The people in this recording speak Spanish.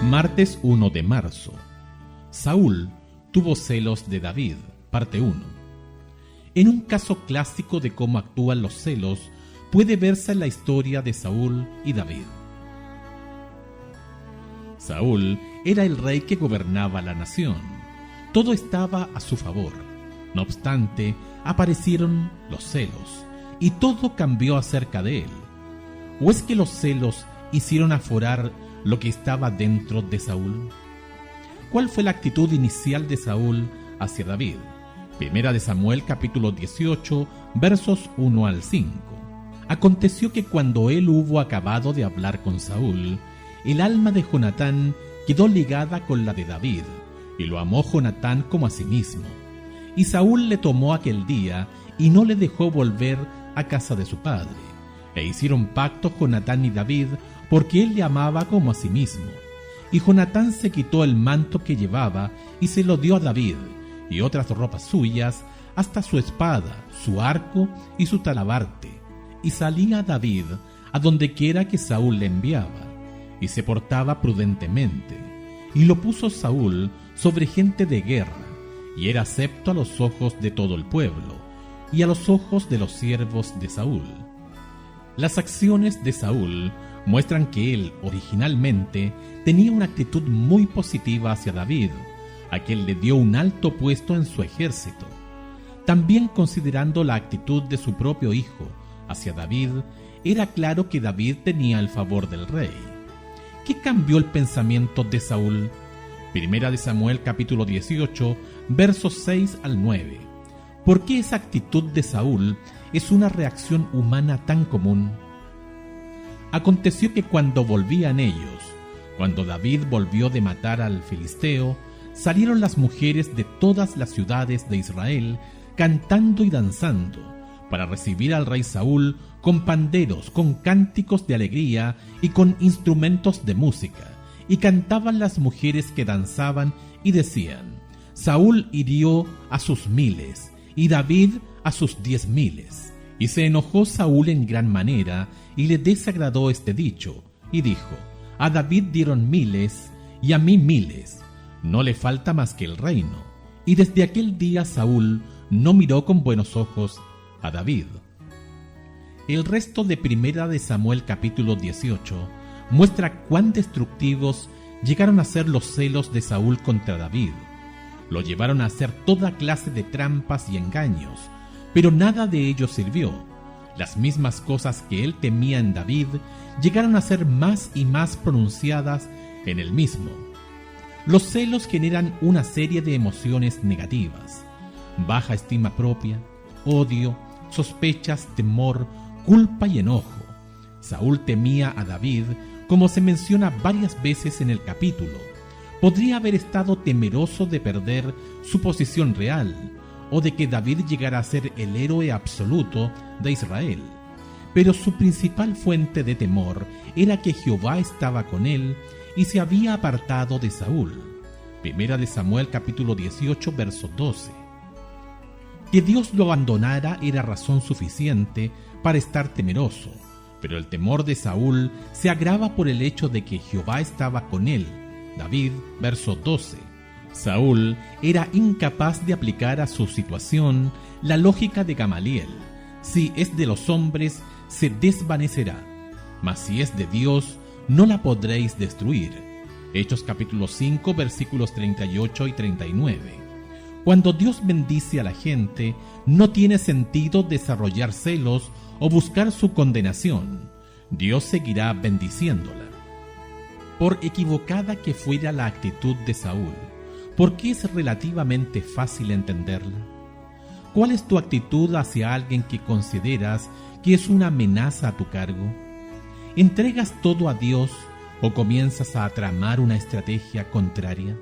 Martes 1 de marzo. Saúl tuvo celos de David, parte 1. En un caso clásico de cómo actúan los celos, puede verse la historia de Saúl y David. Saúl era el rey que gobernaba la nación. Todo estaba a su favor. No obstante, aparecieron los celos, y todo cambió acerca de él. ¿O es que los celos hicieron aforar lo que estaba dentro de Saúl? ¿Cuál fue la actitud inicial de Saúl hacia David? Primera de Samuel capítulo 18, versos 1 al 5. Aconteció que cuando él hubo acabado de hablar con Saúl, el alma de Jonatán quedó ligada con la de David, y lo amó Jonatán como a sí mismo. Y Saúl le tomó aquel día, y no le dejó volver a casa de su padre. E hicieron pacto Jonatán y David, porque él le amaba como a sí mismo. Y Jonatán se quitó el manto que llevaba, y se lo dio a David, y otras ropas suyas, hasta su espada, su arco y su talabarte. Y salía David a donde quiera que Saúl le enviaba, y se portaba prudentemente. Y lo puso Saúl sobre gente de guerra, y era acepto a los ojos de todo el pueblo, y a los ojos de los siervos de Saúl. Las acciones de Saúl muestran que él originalmente tenía una actitud muy positiva hacia David, a quien le dio un alto puesto en su ejército. También considerando la actitud de su propio hijo hacia David, era claro que David tenía el favor del rey. ¿Qué cambió el pensamiento de Saúl? Primera de Samuel capítulo 18, versos 6 al 9. ¿Por qué esa actitud de Saúl es una reacción humana tan común? Aconteció que cuando volvían ellos, cuando David volvió de matar al filisteo, salieron las mujeres de todas las ciudades de Israel cantando y danzando para recibir al rey Saúl con panderos, con cánticos de alegría y con instrumentos de música. Y cantaban las mujeres que danzaban y decían: Saúl hirió a sus 1000 y David a sus 10,000. Y se enojó Saúl en gran manera y le desagradó este dicho, y dijo: a David dieron 1000 y a mí 1000. No le falta más que el reino. Y desde aquel día Saúl no miró con buenos ojos a David. El resto de Primera de Samuel capítulo 18 muestra cuán destructivos llegaron a ser los celos de Saúl contra David. Lo llevaron a hacer toda clase de trampas y engaños, pero nada de ello sirvió. Las mismas cosas que él temía en David llegaron a ser más y más pronunciadas en él mismo. Los celos generan una serie de emociones negativas: baja estima propia, odio, sospechas, temor, culpa y enojo. Saúl temía a David, como se menciona varias veces en el capítulo. Podría haber estado temeroso de perder su posición real, o de que David llegara a ser el héroe absoluto de Israel. Pero su principal fuente de temor era que Jehová estaba con él y se había apartado de Saúl. Primera de Samuel capítulo 18, verso 12. Que Dios lo abandonara era razón suficiente para estar temeroso, pero el temor de Saúl se agrava por el hecho de que Jehová estaba con él. David, verso 12. Saúl era incapaz de aplicar a su situación la lógica de Gamaliel: si es de los hombres, se desvanecerá, mas si es de Dios, no la podréis destruir. Hechos capítulo 5, versículos 38 y 39. Cuando Dios bendice a la gente, no tiene sentido desarrollar celos o buscar su condenación. Dios seguirá bendiciéndola. Por equivocada que fuera la actitud de Saúl, ¿por qué es relativamente fácil entenderla? ¿Cuál es tu actitud hacia alguien que consideras que es una amenaza a tu cargo? ¿Entregas todo a Dios o comienzas a tramar una estrategia contraria?